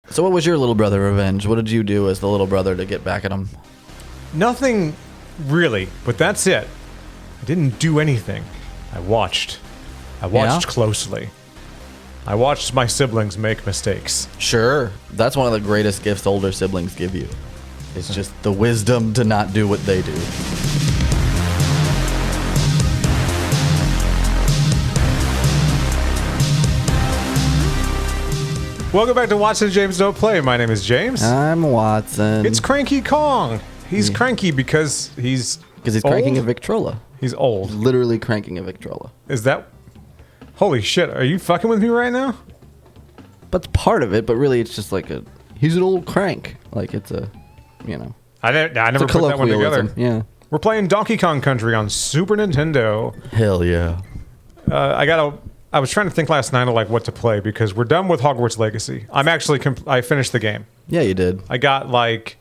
So what was your little brother revenge? What did you do as the little brother to get back at him? Nothing really, but that's it. I didn't do anything. I watched. Closely. I watched my siblings make mistakes. Sure. That's one of the greatest gifts older siblings give you. It's just the wisdom to not do what they do. Welcome back to Watson James Don't Play. My name is James. I'm Watson. It's Cranky Kong. He's cranky because he's cranking a Victrola. He's old. Literally cranking a Victrola. Is that... Holy shit, are you fucking with me right now? That's part of it, but really it's just like he's an old crank. Like it's a, I never put that one together. Yeah. We're playing Donkey Kong Country on Super Nintendo. Hell yeah. I was trying to think last night of like what to play because we're done with Hogwarts Legacy. I finished the game. Yeah, you did. I got like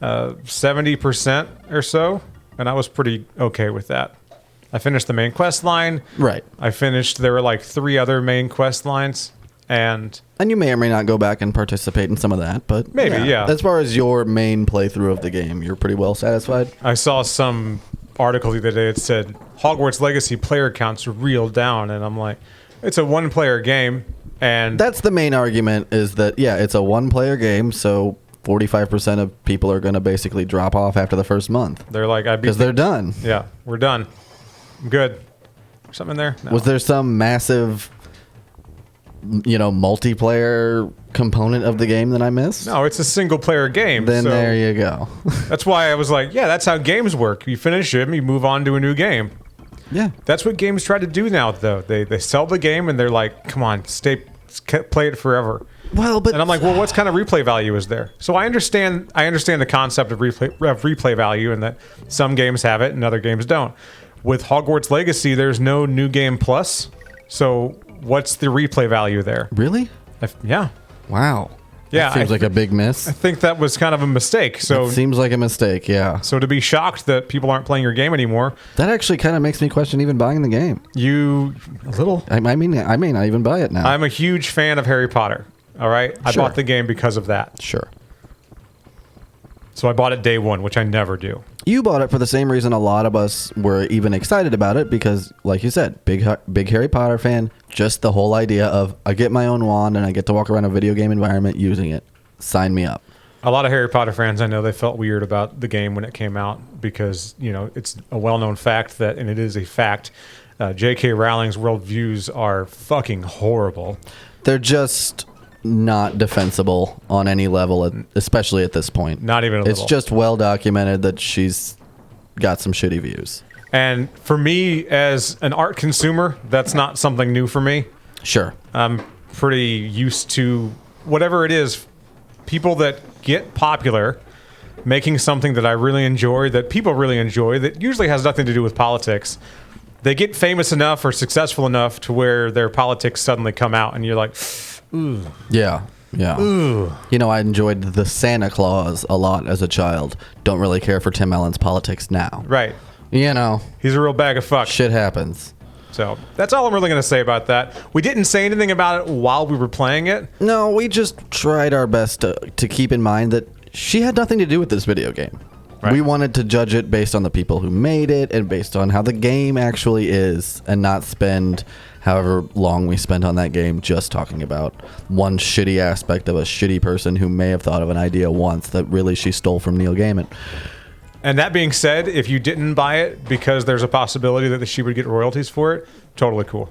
70% or so, and I was pretty okay with that. I finished the main quest line. Right. There were like 3 other main quest lines, and you may or may not go back and participate in some of that, but maybe, yeah. As far as your main playthrough of the game, you're pretty well satisfied? I saw some article the other day that said Hogwarts Legacy player counts are real down, and I'm like, it's a one-player game, and that's the main argument is that, yeah, it's a one-player game, so 45% of people are going to basically drop off after the first month. They're like, because they're done. Yeah, we're done. I'm good. Something in there? No. Was there some massive, multiplayer component of the game that I missed? No, it's a single-player game. Then there you go. That's why I was like, yeah, that's how games work. You finish them, you move on to a new game. Yeah. That's what games try to do now, though. They sell the game, and they're like, come on, play it forever. Well, but... And I'm like, well, what kind of replay value is there? So I understand the concept of replay value, and that some games have it and other games don't. With Hogwarts Legacy, there's no New Game Plus. So what's the replay value there? Really? Yeah. Wow. Yeah. That seems like a big miss. I think that was kind of a mistake. So it seems like a mistake, yeah. So to be shocked that people aren't playing your game anymore. That actually kind of makes me question even buying the game. A little. I mean, I may not even buy it now. I'm a huge fan of Harry Potter. All right? I bought the game because of that. Sure. So I bought it day one, which I never do. You bought it for the same reason a lot of us were even excited about it because, like you said, big Harry Potter fan. Just the whole idea of I get my own wand and I get to walk around a video game environment using it. Sign me up. A lot of Harry Potter fans, I know, they felt weird about the game when it came out because, it's a well-known fact that, and it is a fact, J.K. Rowling's worldviews are fucking horrible. They're just not defensible on any level, especially at this point. Not even a little. It's just well documented that she's got some shitty views. And for me, as an art consumer, that's not something new for me. Sure. I'm pretty used to whatever it is, people that get popular, making something that I really enjoy, that people really enjoy, that usually has nothing to do with politics. They get famous enough or successful enough to where their politics suddenly come out, and you're like, ooh. Yeah. Ooh. I enjoyed the Santa Claus a lot as a child. Don't really care for Tim Allen's politics now. Right. He's a real bag of fuck. Shit happens. So that's all I'm really going to say about that. We didn't say anything about it while we were playing it. No, we just tried our best to keep in mind that she had nothing to do with this video game. Right. We wanted to judge it based on the people who made it and based on how the game actually is and not spend however long we spent on that game just talking about one shitty aspect of a shitty person who may have thought of an idea once that really she stole from Neil Gaiman. And that being said, if you didn't buy it because there's a possibility that she would get royalties for it, totally cool.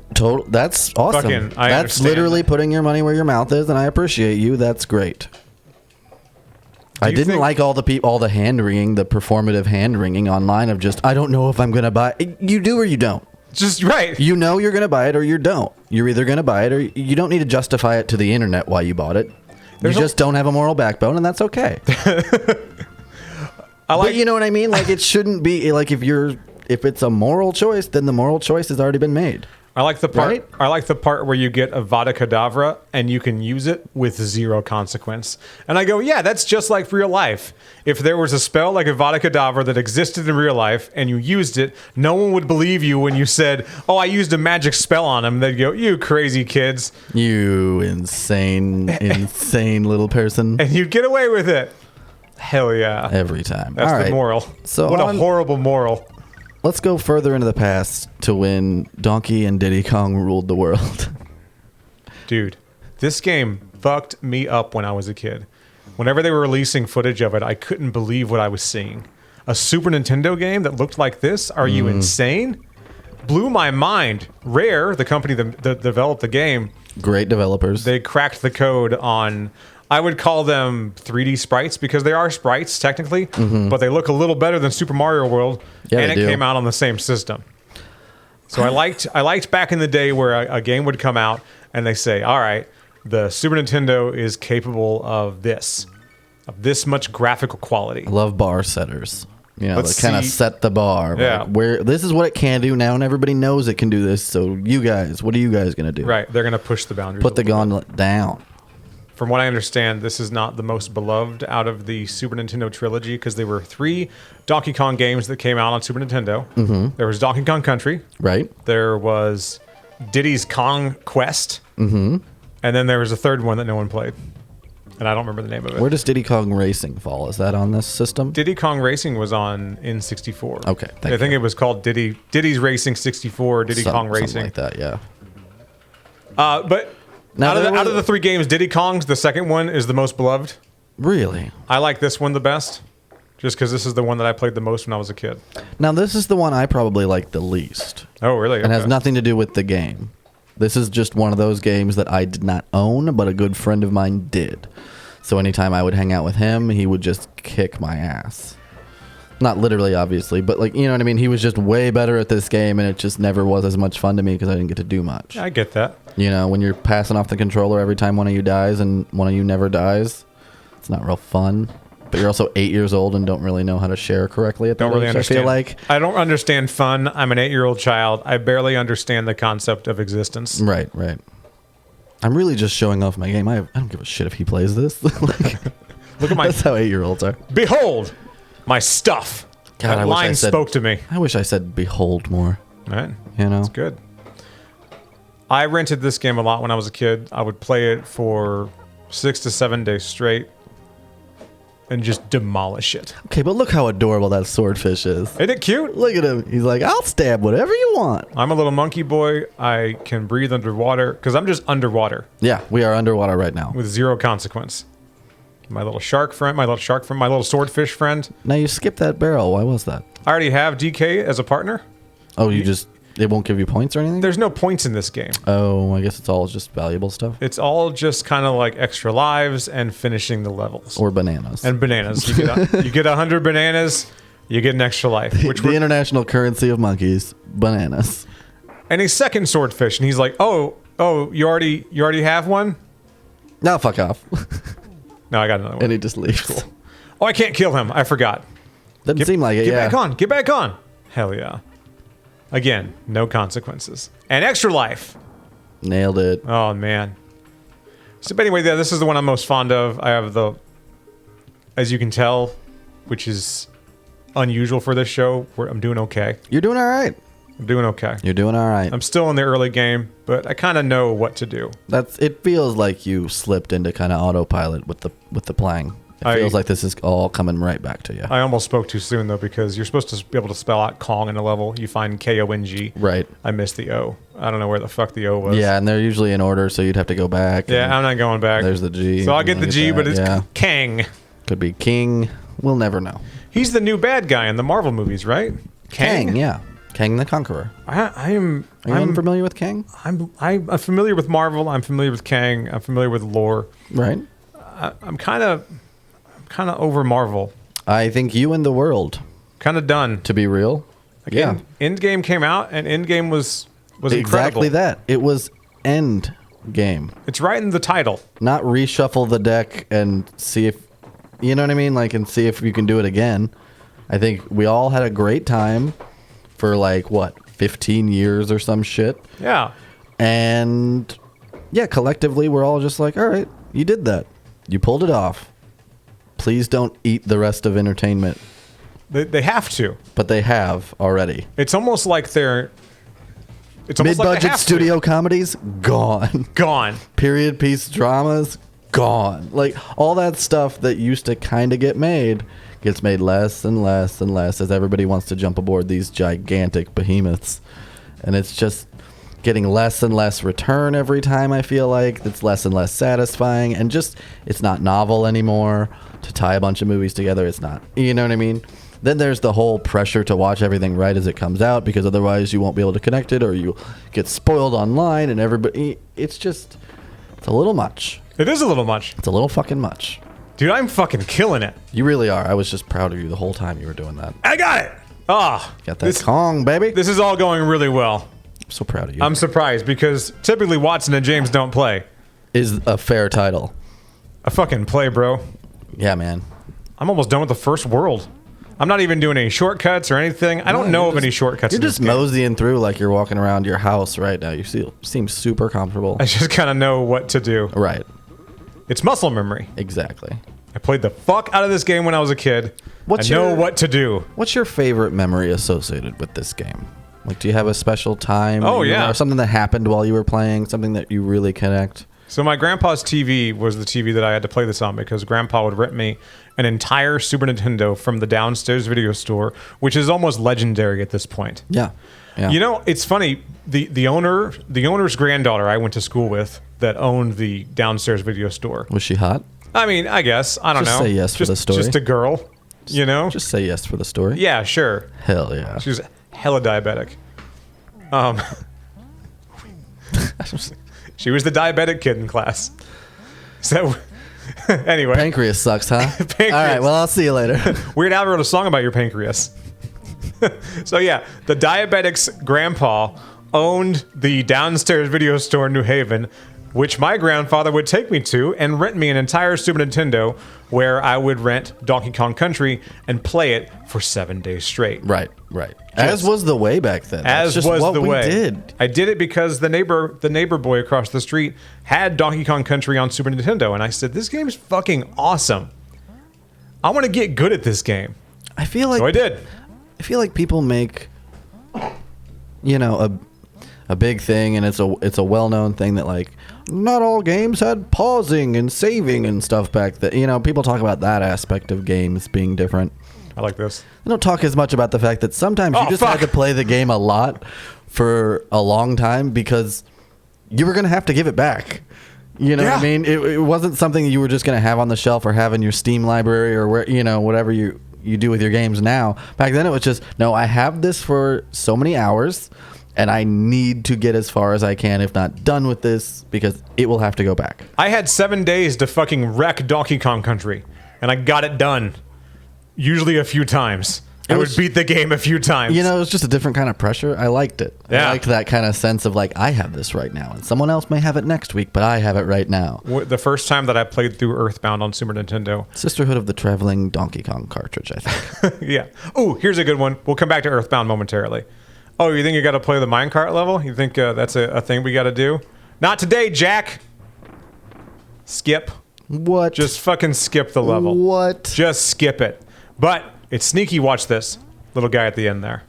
That's awesome. That's literally putting your money where your mouth is, and I appreciate you. That's great. I didn't like all the hand-wringing, the performative hand-wringing online of just, I don't know if I'm going to buy it. You do or you don't. Just right. You're going to buy it or you don't. You're either going to buy it or you don't need to justify it to the internet why you bought it. You just don't have a moral backbone, and that's okay. But you know what I mean? Like, it shouldn't be like if it's a moral choice, then the moral choice has already been made. I like the part. Right? I like the part where you get Avada Kedavra and you can use it with zero consequence. And I go, yeah, that's just like real life. If there was a spell like Avada Kedavra that existed in real life and you used it, no one would believe you when you said, "Oh, I used a magic spell on him." They'd go, "You crazy kids!" You insane little person. And you'd get away with it. Hell yeah! Every time. That's All the right. moral. So what a on- horrible moral. Let's go further into the past to when Donkey and Diddy Kong ruled the world. Dude, this game fucked me up when I was a kid. Whenever they were releasing footage of it, I couldn't believe what I was seeing. A Super Nintendo game that looked like this? Are you insane? Blew my mind. Rare, the company that developed the game, Great developers. they cracked the code on, I would call them 3D sprites because they are sprites technically, but they look a little better than Super Mario World, Yeah, and they it do. came out on the same system. So I liked back in the day where a game would come out and they say, all right, the Super Nintendo is capable of this much graphical quality. I love bar setters. You know, Let's they kind of see- set the bar. Yeah. Like, where this is what it can do now, and everybody knows it can do this. So you guys, what are you guys gonna do? Right, they're going to push the boundaries. Put a the little bit. gauntlet down. From what I understand, this is not the most beloved out of the Super Nintendo trilogy because there were 3 Donkey Kong games that came out on Super Nintendo. There was Donkey Kong Country. Right. There was Diddy's Kong Quest. And then there was a third one that no one played. And I don't remember the name of it. Where does Diddy Kong Racing fall? Is that on this system? Diddy Kong Racing was on N64. Okay, I thank think you. it was called Diddy's Racing 64, Diddy Kong Racing. Something like that. Yeah. But Now, there out of was- the 3 games, Diddy Kong's the second one is the most beloved. Really? I like this one the best. Just because this is the one that I played the most when I was a kid. Now this is the one I probably like the least. Oh, really? It has Okay. nothing to do with the game. This is just one of those games that I did not own, but a good friend of mine did. So anytime I would hang out with him, he would just kick my ass. Not literally, obviously, but like, you know what I mean? He was just way better at this game, and it just never was as much fun to me because I didn't get to do much. I get that. You know, when you're passing off the controller every time one of you dies and one of you never dies, it's not real fun. But you're also 8 years old and don't really know how to share correctly at the Don't really age, understand. I feel like. I don't understand fun. I'm an 8-year-old child. I barely understand the concept of existence. Right, right. I'm really just showing off my game. I don't give a shit if he plays this. Like, Look at my that's how 8-year-olds are. behold my stuff. God, that I wish I line said- spoke to me. I wish I said behold more. Right? You know? It's good. I rented this game a lot when I was a kid. I would play it for 6 to 7 days straight and just demolish it. Okay, but look how adorable that swordfish is. Isn't it cute? Look at him. He's like, I'll stab whatever you want. I'm a little monkey boy. I can breathe underwater because I'm just underwater Yeah, we are underwater right now. with zero consequence. My little shark friend, my little swordfish friend. Now you skipped that barrel. Why was that? I already have DK as a partner. Oh, you just, it won't give you points or anything? There's no points in this game. Oh, I guess it's all just valuable stuff. It's all just kind of like extra lives and finishing the levels. Or bananas. And bananas. You get 100 bananas, you get an extra life. Which the would, international currency of monkeys, bananas. and a second swordfish, and he's like, "Oh, you already have one? Now fuck off. No, I got another one. And he just leaves. Oh, I can't kill him. I forgot. Doesn't seem like it, Get yeah. back on. Get back on. Hell yeah. Again, no consequences. And extra life. Nailed it. Oh, man. So, but anyway, yeah, this is the one I'm most fond of. I have the, as you can tell, which is unusual for this show, where I'm doing okay. You're doing all right. I'm doing okay. You're doing all right. I'm still in the early game, but I kind of know what to do. It feels like you slipped into kind of autopilot with the playing. It I- feels like this is all coming right back to you. I almost spoke too soon, though, because you're supposed to be able to spell out Kong in a level. You find K-O-N-G. Right. I missed the O. I don't know where the fuck the O was. Yeah, and they're usually in order, so you'd have to go back. Yeah, and I'm not going back. There's the G. So I'll get the G, that, but it's yeah. Kang. Could be King. We'll never know. He's the new bad guy in the Marvel movies, right? Kang, yeah. Kang the Conqueror. I am. Are you unfamiliar with Kang? I'm familiar with Marvel. I'm familiar with Kang. I'm familiar with lore. Right. I'm kind of over Marvel. I think you and the world, Kind of done. to be real. Yeah. Endgame came out, and Endgame was incredible. Exactly that. It was end game. It's right in the title. Not reshuffle the deck and see if, you know what I mean? Like, and see if you can do it again. I think we all had a great time for like, what, 15 years or some shit. Yeah. And yeah, collectively, we're all just like, all right, you did that. You pulled it off. Please don't eat the rest of entertainment. They have to. But they have already. It's almost like they're... It's almost Mid-budget like they have studio comedies, gone. Gone. Period piece dramas, gone. Like, all that stuff that used to kind of get made gets made less and less and less as everybody wants to jump aboard these gigantic behemoths. And it's just getting less and less return every time, I feel like. It's less and less satisfying. And just, it's not novel anymore to tie a bunch of movies together. It's not. You know what I mean? Then there's the whole pressure to watch everything right as it comes out, because otherwise you won't be able to connect it, or you get spoiled online, and everybody... It's just... It's a little much. It is a little much. It's a little fucking much. Dude, I'm fucking killing it. You really are. I was just proud of you the whole time you were doing that. I got it. Ah, Got that Kong, baby. This is all going really well. I'm so proud of you. I'm surprised because typically Watson and James don't play. Is a fair title. I fucking play, bro. Yeah, man. I'm almost done with the first world. I'm not even doing any shortcuts or anything. I don't know of any shortcuts. You're in just this game. moseying through like you're walking around your house right now. You seem super comfortable. I just kind of know what to do. Right. It's muscle memory. Exactly. I played the fuck out of this game when I was a kid. I know what to do. What's your favorite memory associated with this game? Like, do you have a special time? Oh, yeah. Or something that happened while you were playing? Something that you really connect? So my grandpa's TV was the TV that I had to play this on because grandpa would rent me an entire Super Nintendo from the downstairs video store, which is almost legendary at this point. Yeah. Yeah. You know, it's funny. The owner's granddaughter I went to school with that owned the downstairs video store. Was she hot? I mean, I guess. I don't Just know. say yes for the story. Just a girl, you know? Just say yes for the story. Yeah, sure. Hell yeah. She was hella diabetic. She was the diabetic kid in class. So, anyway. Pancreas sucks, huh? Pancreas. All right, well, I'll see you later. Weird Al wrote a song about your pancreas. So, yeah, the diabetic's grandpa owned the downstairs video store in New Haven, which my grandfather would take me to and rent me an entire Super Nintendo where I would rent Donkey Kong Country and play it for 7 days straight. Right. As was the way back then. That's just was what the we way. did. I did it because the neighbor boy across the street had Donkey Kong Country on Super Nintendo, and I said, "This game's fucking awesome. I want to get good at this game." I feel like So I did. I feel like people make, you know, a big thing, and it's a well-known thing that, like, not all games had pausing and saving and stuff back then. You know, people talk about that aspect of games being different. I like this. They don't talk as much about the fact that sometimes you Oh, just fuck. had to play the game a lot for a long time because you were going to have to give it back. You know what I Yeah. mean? It wasn't something you were just going to have on the shelf or have in your Steam library or where, you know, whatever you do with your games now. Back then it was just, no, I have this for so many hours and I need to get as far as I can, if not done with this, because it will have to go back. I had 7 days to fucking wreck Donkey Kong Country, and I got it done. Usually a few times. I would beat the game a few times. You know, it was just a different kind of pressure. I liked it. Yeah. I liked that kind of sense of like, I have this right now, and someone else may have it next week, but I have it right now. The first time that I played through Earthbound on Super Nintendo. Sisterhood of the Traveling Donkey Kong cartridge, I think. Yeah. Oh, here's a good one. We'll come back to Earthbound momentarily. Oh, you think you got to play the minecart level? You think that's a thing we got to do? Not today, Jack. Skip. What? Just fucking skip the level. What? Just skip it. But it's sneaky. Watch this. Little guy at the end there.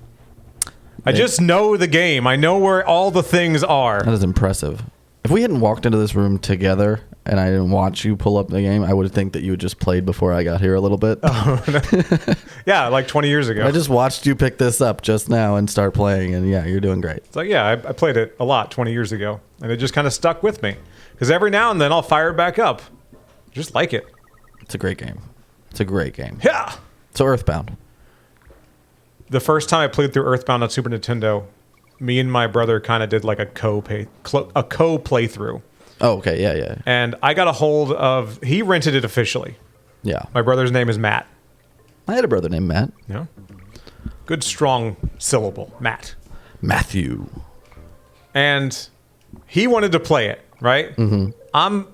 I just know the game. I know where all the things are. That is impressive. If we hadn't walked into this room together and I didn't watch you pull up the game, I would think that you had just played before I got here a little bit. Yeah, like 20 years ago. I just watched you pick this up just now and start playing, and yeah, you're doing great. It's like, yeah, I played it a lot 20 years ago, and it just kind of stuck with me. Because every now and then I'll fire it back up. Just like it. It's a great game. It's a great game. Yeah. So Earthbound. The first time I played through Earthbound on Super Nintendo, me and my brother kind of did like a co-playthrough. Oh, okay. Yeah. And I got a hold of... He rented it officially. Yeah. My brother's name is Matt. I had a brother named Matt. Yeah. Good strong syllable. Matt. Matthew. And he wanted to play it, right? Mm-hmm. I'm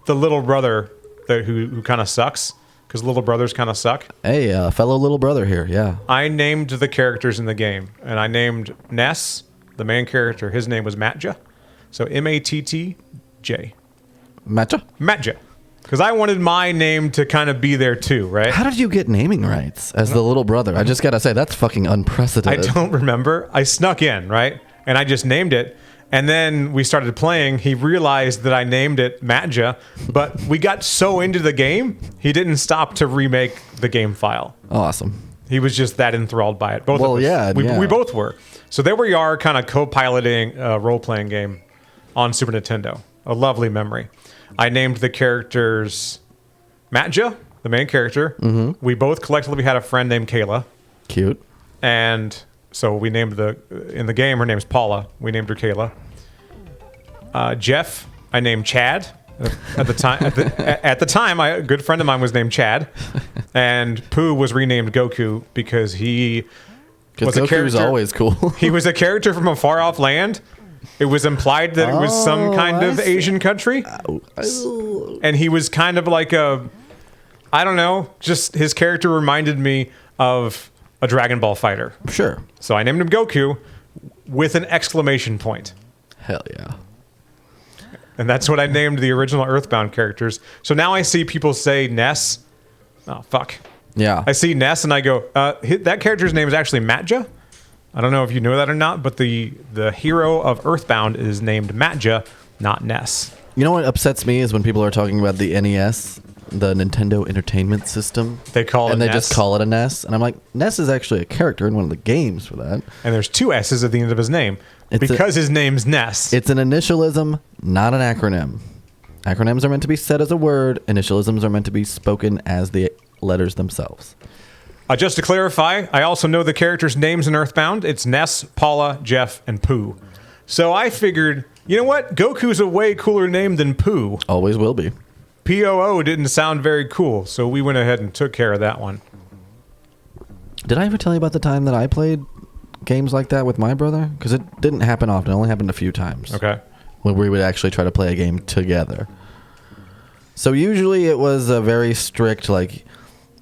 the little brother who kind of sucks because little brothers kind of suck. Hey, fellow little brother here. Yeah. I named the characters in the game, and I named Ness, the main character. His name was Matja. So Mattj. Matcha? Matja. Because I wanted my name to kind of be there too, right? How did you get naming rights as the little brother? I just got to say, that's fucking I unprecedented. don't remember. I snuck in, right? And I just named it. And then we started playing. He realized that I named it Matja, but we got so into the game, he didn't stop to remake the game file. Awesome. He was just that enthralled by it. Both Well, of us. yeah, yeah. We both were. So there we are, kind of co-piloting a role-playing game on Super Nintendo. A lovely memory. I named the characters Matja, the main character. Mm-hmm. We both collectively had a friend named Kayla. Cute. And so we named in the game, her name's Paula. We named her Kayla. Jeff, I named Chad. At the time, a good friend of mine was named Chad, and Pooh was renamed Goku because he was a Goku's character. always cool. He was a character from a far off land. It was implied that it was some kind of Asian country, and he was kind of like I don't know, just his character reminded me of a Dragon Ball fighter. Sure. So I named him Goku with an exclamation point. Hell yeah. And that's what I named the original Earthbound characters. So now I see people say Ness. Oh, fuck. Yeah. I see Ness and I go, that character's name is actually Matja. I don't know if you know that or not, but the hero of Earthbound is named Matja, not Ness. You know what upsets me is when people are talking about the NES, the Nintendo Entertainment System. They call it And they NES. just call it a NES. And I'm like, NES is actually a character in one of the games for that. And there's two S's at the end of his name because his name's Ness. It's an initialism, not an acronym. Acronyms are meant to be said as a word. Initialisms are meant to be spoken as the letters themselves. Just to clarify, I also know the characters' names in Earthbound. It's Ness, Paula, Jeff, and Pooh. So I figured, you know what? Goku's a way cooler name than Pooh. Always will be. POO didn't sound very cool, so we went ahead and took care of that one. Did I ever tell you about the time that I played games like that with my brother? Because it didn't happen often. It only happened a few times. Okay. When we would actually try to play a game together. So usually it was a very strict, like,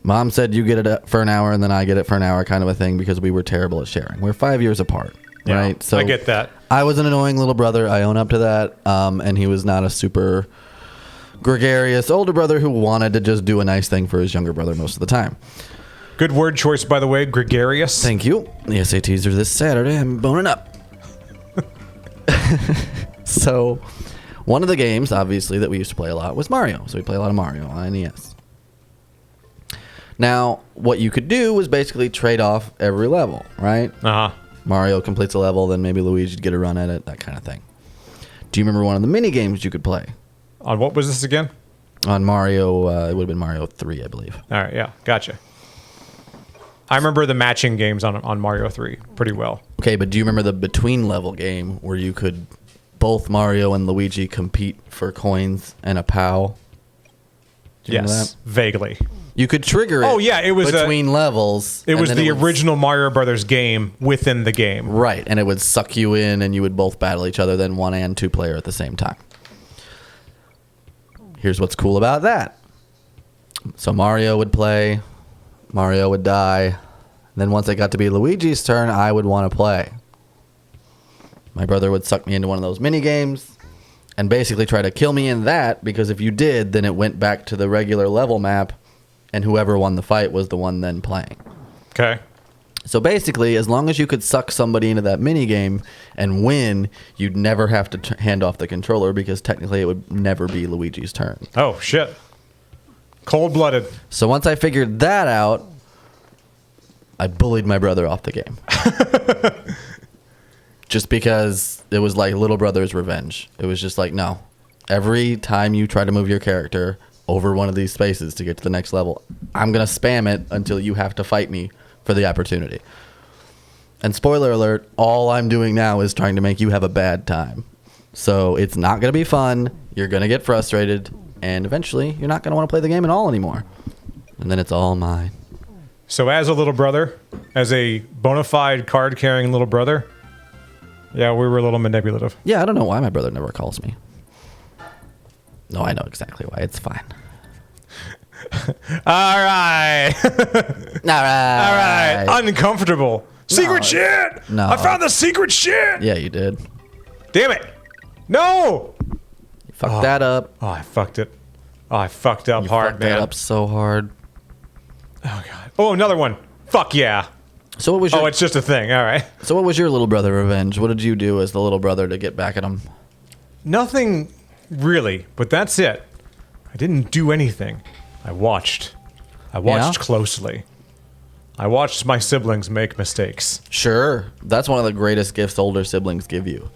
Mom said you get it for an hour and then I get it for an hour kind of a thing because we were terrible at sharing. We're 5 years apart, Yeah, right? So I get that. I was an annoying little brother. I own up to that. And he was not a super gregarious older brother who wanted to just do a nice thing for his younger brother most of the time. Good word choice, by the way, gregarious. Thank you. The SATs are this Saturday. I'm boning up. So, one of the games, obviously, that we used to play a lot was Mario. So we play a lot of Mario on NES. Now, what you could do was basically trade off every level, right? Uh-huh. Mario completes a level, then maybe Luigi'd get a run at it, that kind of thing. Do you remember one of the mini games you could play? On what was this again? On Mario, it would have been Mario 3, I believe. All right, yeah, gotcha. I remember the matching games on Mario 3 pretty well. Okay, but do you remember the between level game where you could both Mario and Luigi compete for coins and a POW? Do you remember Yes, that? vaguely. You could trigger it. Oh, yeah, it was between levels. It and was then the would- original Mario Brothers game within the game. Right, and it would suck you in, and you would both battle each other, then one and two player at the same time. Here's what's cool about that. So Mario would play, Mario would die, then once it got to be Luigi's turn, I would want to play. My brother would suck me into one of those mini games and basically try to kill me in that, because if you did, then it went back to the regular level map, and whoever won the fight was the one then playing. Okay. So basically, as long as you could suck somebody into that mini game and win, you'd never have to hand off the controller, because technically it would never be Luigi's turn. Oh, shit. Cold-blooded. So once I figured that out, I bullied my brother off the game. Just because it was like little brother's revenge. It was just like, no. Every time you try to move your character over one of these spaces to get to the next level, I'm going to spam it until you have to fight me for the opportunity. And spoiler alert, all I'm doing now is trying to make you have a bad time. So it's not going to be fun. You're going to get frustrated. And eventually, you're not going to want to play the game at all anymore. And then it's all mine. So as a little brother, as a bona fide card-carrying little brother, yeah, we were a little manipulative. Yeah, I don't know why my brother never calls me. No, I know exactly why. It's fine. All right. All All right. Uncomfortable. Secret shit. No. I found the secret shit. Yeah, you did. Damn it. No. Fuck that up. Oh, I fucked it. Oh, I fucked up hard, Fucked man. that up so hard. Oh, God. Oh, another one. Fuck yeah. So what was your Oh, it's just a thing. All right. So what was your little brother revenge? What did you do as the little brother to get back at him? Nothing really, but that's it. I didn't do anything. I watched. I watched Yeah? closely. I watched my siblings make mistakes. Sure. That's one of the greatest gifts older siblings give you.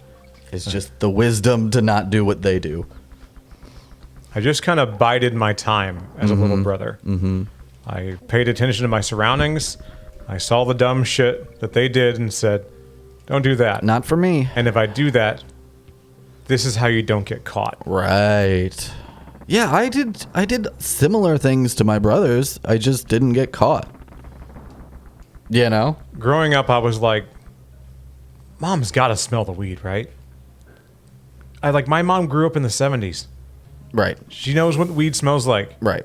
It's just the wisdom to not do what they do. I just kind of bided my time as a little brother. Mm-hmm. I paid attention to my surroundings. I saw the dumb shit that they did and said, don't do that. Not for me. And if I do that, this is how you don't get caught. Right. Yeah, I did similar things to my brothers. I just didn't get caught. You know? Growing up, I was like, Mom's got to smell the weed, right? My mom grew up in the 70s. Right. She knows what weed smells like. Right.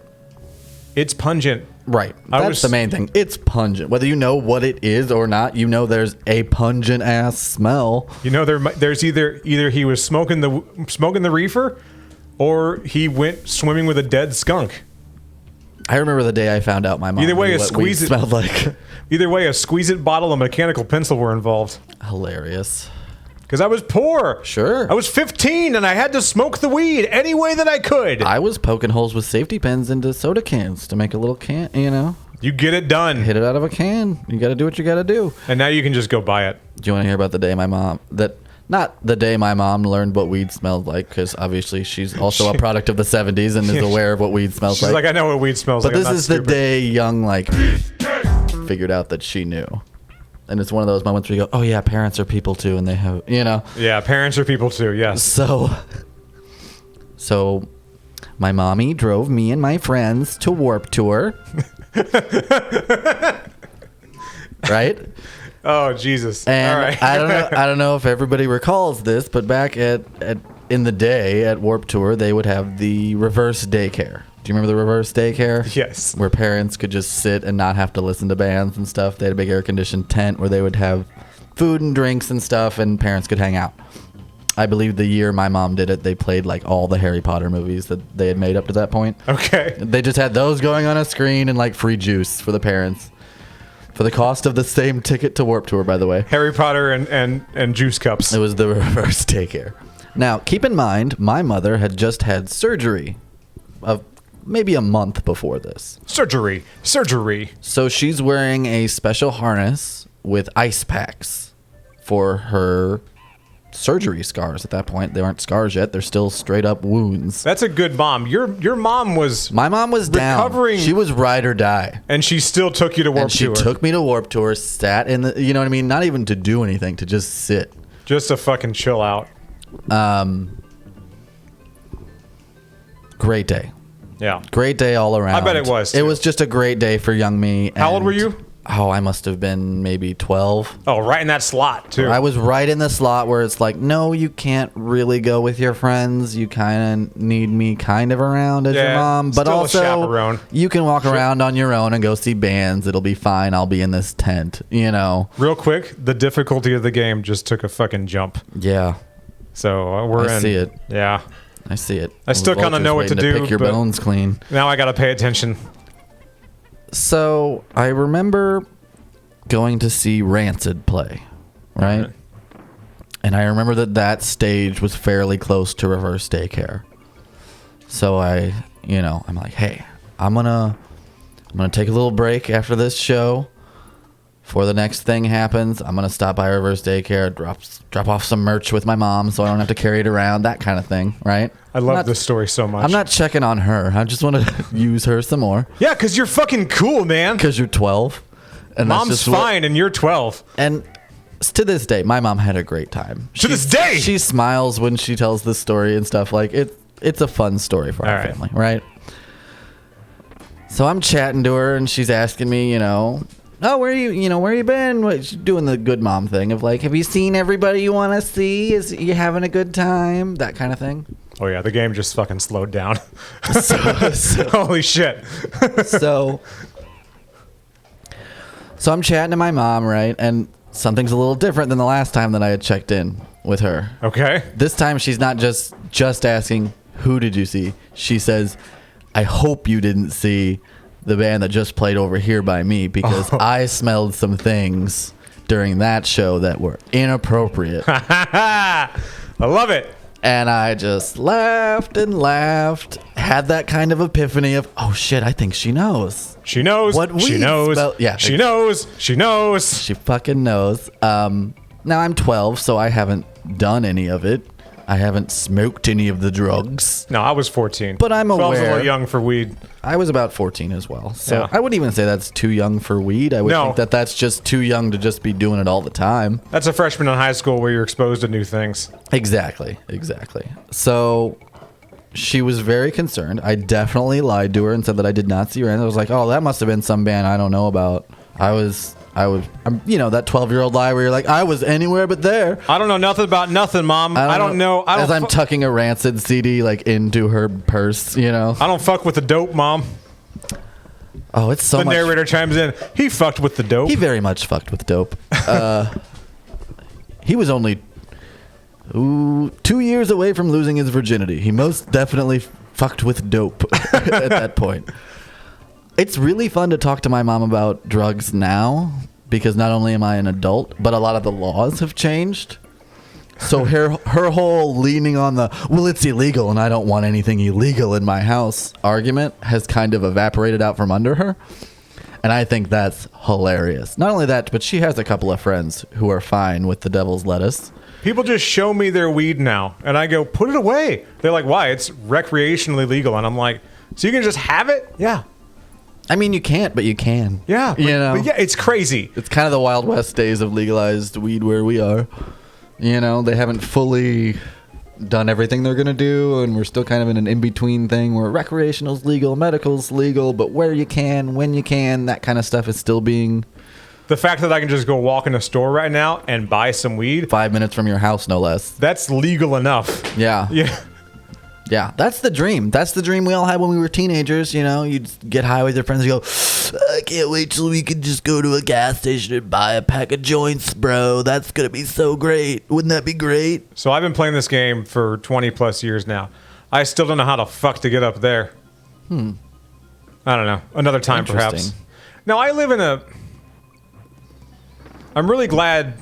It's pungent. Right. I That's was- the main thing. It's pungent. Whether you know what it is or not, you know there's a pungent ass smell. You know, there's either he was smoking the reefer, or he went swimming with a dead skunk. I remember the day I found out my mom Either way, knew a what weed squeeze it- smelled like. Either way, a squeeze-it bottle and mechanical pencil were involved. Hilarious. Because I was poor. Sure. I was 15 and I had to smoke the weed any way that I could. I was poking holes with safety pins into soda cans to make a little can, you know, You get it done. hit it out of a can. You got to do what you got to do. And now you can just go buy it. Do you want to hear about the day my mom not the day my mom learned what weed smelled like, because obviously she's also a product of the 70s and is aware of what weed smells She's like, I know what weed smells but like. this I'm not is the stupid. day young figured out that she knew. And it's one of those moments where you go, oh yeah, parents are people too, and they have, you know. Yeah, parents are people too, yes. So my mommy drove me and my friends to Warp Tour. Right? Oh, Jesus. And All right. I don't know if everybody recalls this, but back in the day at Warp Tour, they would have the reverse daycare. Do you remember the reverse daycare? Yes. Where parents could just sit and not have to listen to bands and stuff. They had a big air conditioned tent where they would have food and drinks and stuff, and parents could hang out. I believe the year my mom did it, they played like all the Harry Potter movies that they had made up to that point. Okay. They just had those going on a screen and like free juice for the parents. For the cost of the same ticket to Warp Tour, by the way. Harry Potter and juice cups. It was the reverse daycare. Now, keep in mind, my mother had just had surgery of maybe a month before this. Surgery. So she's wearing a special harness with ice packs for her surgery scars at that point. They aren't scars yet. They're still straight up wounds. That's a good mom. Your mom was, My mom was down. Recovering- She was ride or die. and she still took you to Warp And she Tour. took me to Warp Tour, sat in the, you know what I mean? Not even to do anything, to just sit. just to fucking chill out. Great day. Yeah. Great day all around. I bet it was, It too. was just a great day for young me. How old and- were you? Oh, I must have been maybe 12. Oh, right in that slot too. I was right in the slot where it's like, no, you can't really go with your friends. You kind of need me kind of around as your Yeah, mom. But still a also, chaperone. you can walk around on your own and go see bands. It'll be fine. I'll be in this tent, you know? Real quick, the difficulty of the game just took a fucking jump. Yeah, So we're I in. see it. Yeah. I see it. I still Vulture's kinda know what to waiting do, Pick your but- bones clean. Now I gotta pay attention. So I remember going to see Rancid play, right? Okay. And I remember that stage was fairly close to reverse daycare. So I'm like, hey, I'm gonna take a little break after this show. Before the next thing happens, I'm gonna stop by reverse daycare, drop off some merch with my mom, so I don't have to carry it around, that kind of thing, right? I love this story so much. I'm not checking on her. I just want to use her some more Yeah, because you're fucking cool, man. because you're 12. And that's Mom's just what- fine and you're 12. And to this day, my mom had a great time. To this day? She smiles when she tells this story and stuff. Like, it's a fun story for our All right. family, right? So I'm chatting to her, and she's asking me, oh, where you been? What, she's doing the good mom thing of like, have you seen everybody you want to see? Is you having a good time? That kind of thing. Oh yeah, the game just fucking slowed down. So Holy shit. so I'm chatting to my mom, right? And something's a little different than the last time that I had checked in with her. Okay. This time she's not just asking, who did you see? She says, I hope you didn't see the band that just played over here by me, because I smelled some things during that show that were inappropriate. I love it. And I just laughed and laughed, had that kind of epiphany of, oh shit, I think she knows. She knows. What we she knows. smell- yeah. She knows. She knows. She fucking knows. Now I'm 12, so I haven't done any of it. I haven't smoked any of the drugs. No, I was 14. But I'm 12's a aware. little young for weed. I was about 14 as well. So Yeah. I wouldn't even say that's too young for weed. I would No. think that that's just too young to just be doing it all the time. That's a freshman in high school where you're exposed to new things. Exactly. So she was very concerned. I definitely lied to her and said that I did not see her. And I was like, oh, that must have been some band I don't know about. I'm, that 12-year-old lie where you're like, I was anywhere but there. I don't know nothing about nothing, Mom. I don't know. As I'm tucking a Rancid CD like into her purse, I don't fuck with the dope, Mom. Oh, it's so The much. narrator chimes in. He fucked with the dope. He very much fucked with dope. He was only 2 years away from losing his virginity. He most definitely fucked with dope at that point. It's really fun to talk to my mom about drugs now, because not only am I an adult, but a lot of the laws have changed. So her whole leaning on the, well, it's illegal and I don't want anything illegal in my house argument has kind of evaporated out from under her. And I think that's hilarious. Not only that, but she has a couple of friends who are fine with the devil's lettuce. People just show me their weed now, and I go, put it away. They're like, why? It's recreationally legal. And I'm like, so you can just have it? Yeah. I mean, you can't, but you can. Yeah. But yeah, it's crazy. It's kind of the Wild West days of legalized weed where we are. They haven't fully done everything they're going to do, and we're still kind of in an in-between thing where recreational's legal, medical's legal, but where you can, when you can, that kind of stuff is still being... The fact that I can just go walk in a store right now and buy some weed. 5 minutes from your house, no less. That's legal enough. Yeah. Yeah. Yeah, that's the dream. That's the dream we all had when we were teenagers. You'd get high with your friends and go, I can't wait till we can just go to a gas station and buy a pack of joints, bro. That's going to be so great. Wouldn't that be great? So I've been playing this game for 20 plus years now. I still don't know how the fuck to get up there. I don't know. Another time, perhaps. Interesting. Now, I live in I'm really glad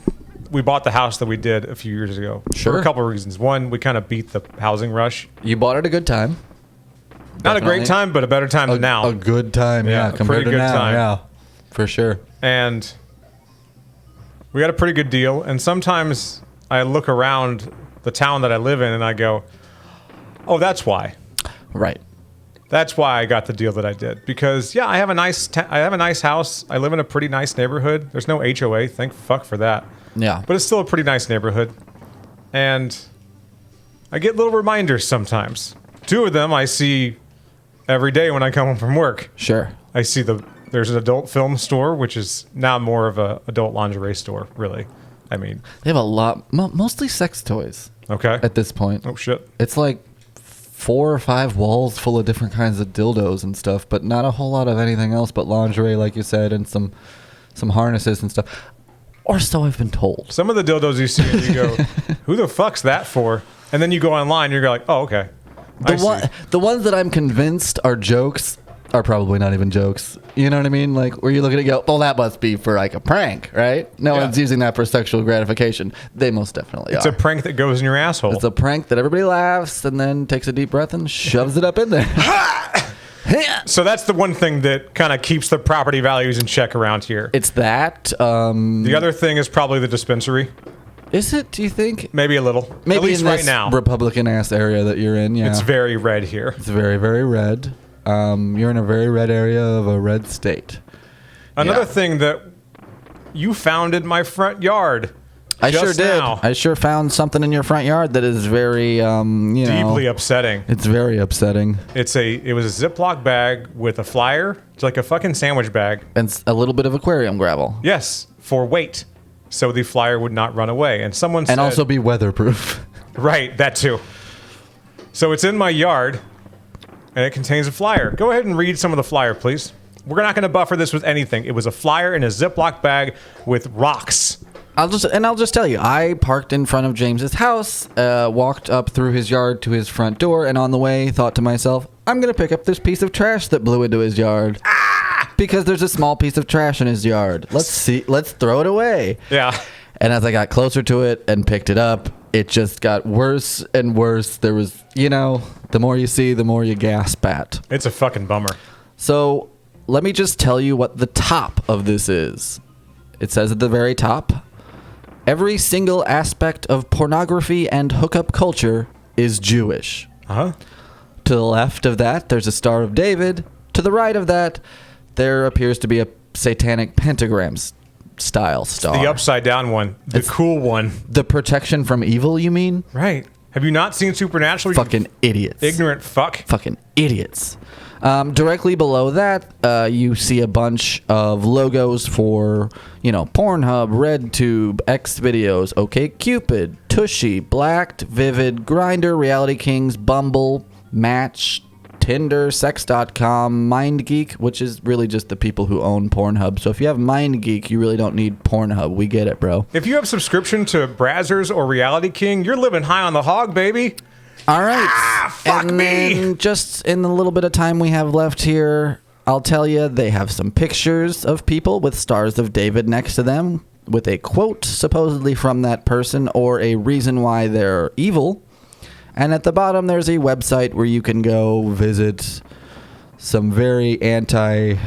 we bought the house that we did a few years ago. Sure. For a couple of reasons. One, we kind of beat the housing rush. You bought it a good time. Not a great time, but a better time than now. A good time, Yeah, yeah. a Compared pretty to good now, time. yeah. For sure. And we got a pretty good deal. And sometimes I look around the town that I live in and I go, oh, that's why. Right. That's why I got the deal that I did. Because yeah, I have a nice house. I live in a pretty nice neighborhood. There's no HOA. Thank fuck for that. Yeah. But it's still a pretty nice neighborhood. And I get little reminders sometimes. 2 of them I see every day when I come home from work. Sure. I see there's an adult film store, which is now more of a adult lingerie store, really. I mean, They have a lot, mostly sex toys okay. at this point. Oh shit. It's like 4 or 5 walls full of different kinds of dildos and stuff, but not a whole lot of anything else but lingerie, like you said, and some harnesses and stuff. Or so I've been told. Some of the dildos you see, and you go, "Who the fuck's that for?" And then you go online, and you're like, "Oh, okay." The ones that I'm convinced are jokes are probably not even jokes. You know what I mean? Like, where you look at it and go, well, that must be for like a prank, right? No Yeah. one's using that for sexual gratification. They most definitely It's are. a prank that goes in your asshole. It's a prank that everybody laughs and then takes a deep breath and shoves it up in there. So that's the one thing that kind of keeps the property values in check around here. It's that. The other thing is probably the dispensary. Is it, do you think? Maybe a little. Maybe At least in right this now. Republican-ass area that you're in, yeah. It's very red here. It's very, very red. You're in a very red area of a red state. Another Yeah. thing that you found in my front yard. I sure just did. now. I sure found something in your front yard that is very, Deeply upsetting. It's very upsetting. It was a Ziploc bag with a flyer. It's like a fucking sandwich bag. And a little bit of aquarium gravel. Yes, for weight. So the flyer would not run away. And someone said... And also be weatherproof. Right, that too. So it's in my yard, and it contains a flyer. Go ahead and read some of the flyer, please. We're not going to buffer this with anything. It was a flyer in a Ziploc bag with rocks. I'll just tell you, I parked in front of James's house, walked up through his yard to his front door, and on the way thought to myself, I'm going to pick up this piece of trash that blew into his yard. Because there's a small piece of trash in his yard. Let's throw it away. Yeah. And as I got closer to it and picked it up, it just got worse and worse. There was, the more you see, the more you gasp at. It's a fucking bummer. So let me just tell you what the top of this is. It says at the very top, every single aspect of pornography and hookup culture is Jewish. Uh-huh. To the left of that, there's a Star of David. To the right of that, there appears to be a satanic pentagram style star. The upside down one. The cool one. The protection from evil, you mean? Right. Have you not seen Supernatural? Fucking idiots. Ignorant fuck. Fucking idiots. Directly below that, you see a bunch of logos for, Pornhub, RedTube, Xvideos, OkCupid, Tushy, Blacked, Vivid, Grindr, Reality Kings, Bumble, Match, Tinder, Sex.com, MindGeek, which is really just the people who own Pornhub. So if you have MindGeek, you really don't need Pornhub. We get it, bro. If you have subscription to Brazzers or Reality King, you're living high on the hog, baby. All right. Fuck and me. Then just in the little bit of time we have left here, I'll tell you, they have some pictures of people with stars of David next to them with a quote supposedly from that person or a reason why they're evil. And at the bottom, there's a website where you can go visit some very anti-Semitic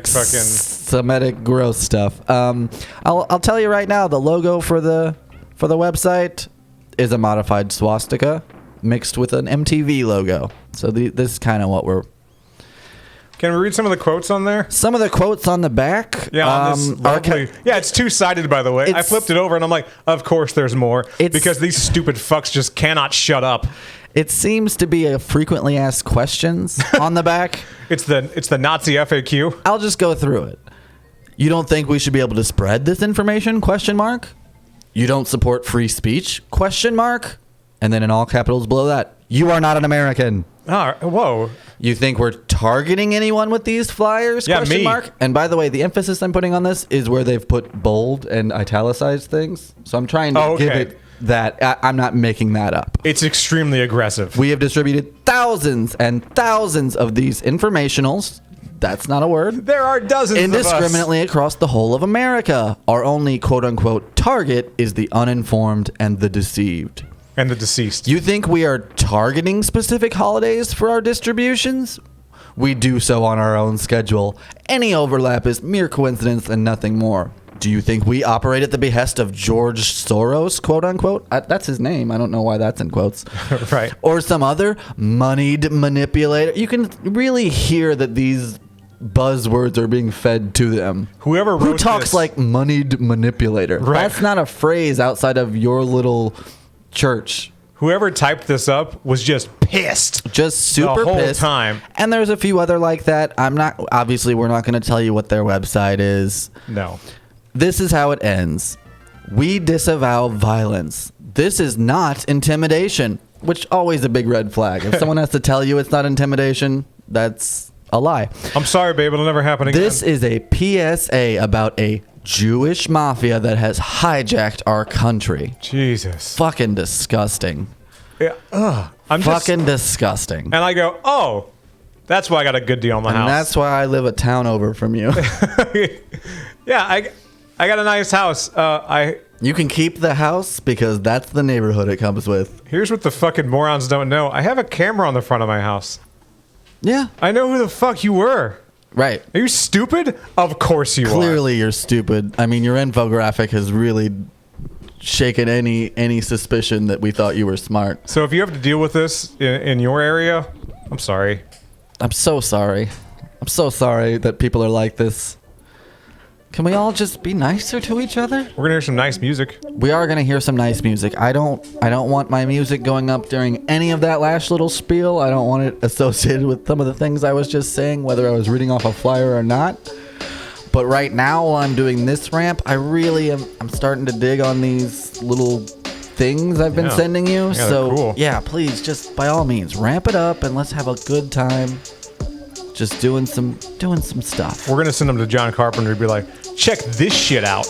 fucking Semitic gross stuff. I'll tell you right now, the logo for the website is a modified swastika mixed with an MTV logo. So this is kind of what we're. Can we read some of the quotes on there? Some of the quotes on the back. Yeah, on this lovely, yeah, it's two-sided, by the way. I flipped it over, and I'm like, of course there's more. Because these stupid fucks just cannot shut up. It seems to be a frequently asked questions on the back. It's the Nazi FAQ. I'll just go through it. You don't think we should be able to spread this information? ? You don't support free speech? ? And then in all capitals below that, you are not an American. Oh, whoa. You think we're targeting anyone with these flyers? ? Yeah, me. And by the way, the emphasis I'm putting on this is where they've put bold and italicized things. So I'm trying to give it that. I'm not making that up. It's extremely aggressive. We have distributed thousands and thousands of these informationals. That's not a word. There are dozens indiscriminately of us. Across the whole of America. Our only quote-unquote target is the uninformed and the deceived. And the deceased. You think we are targeting specific holidays for our distributions? We do so on our own schedule. Any overlap is mere coincidence and nothing more. Do you think we operate at the behest of George Soros, quote-unquote? That's his name. I don't know why that's in quotes. Right. Or some other moneyed manipulator. You can really hear that these buzzwords are being fed to them. Who talks this? like moneyed manipulator? Right. That's not a phrase outside of your little church. Whoever typed this up was just pissed. Just super the whole pissed. time. And there's a few other like that. Obviously, we're not going to tell you what their website is. No. This is how it ends. We disavow violence. This is not intimidation, which always a big red flag. If someone has to tell you it's not intimidation, that's a lie. I'm sorry, babe. It'll never happen again. This is a PSA about a Jewish mafia that has hijacked our country. Jesus. Fucking disgusting. Yeah. I'm fucking disgusting. And I go, oh, that's why I got a good deal on the house. And that's why I live a town over from you. Yeah, I got a nice house. You can keep the house because that's the neighborhood it comes with. Here's what the fucking morons don't know. I have a camera on the front of my house. Yeah. I know who the fuck you were. Right. Are you stupid? Of course you are. Clearly you're stupid. I mean, your infographic has really shaken any suspicion that we thought you were smart. So if you have to deal with this in your area, I'm sorry. I'm so sorry. I'm so sorry that people are like this. Can we all just be nicer to each other? We're gonna hear some nice music. We are gonna hear some nice music. I don't want my music going up during any of that last little spiel. I don't want it associated with some of the things I was just saying, whether I was reading off a flyer or not. But right now, while I'm doing this ramp, I really am. I'm starting to dig on these little things I've been Yeah. sending you. Yeah, they're So cool. yeah, please just by all means ramp it up and let's have a good time. Just doing some stuff. We're gonna send them to John Carpenter and be like, check this shit out.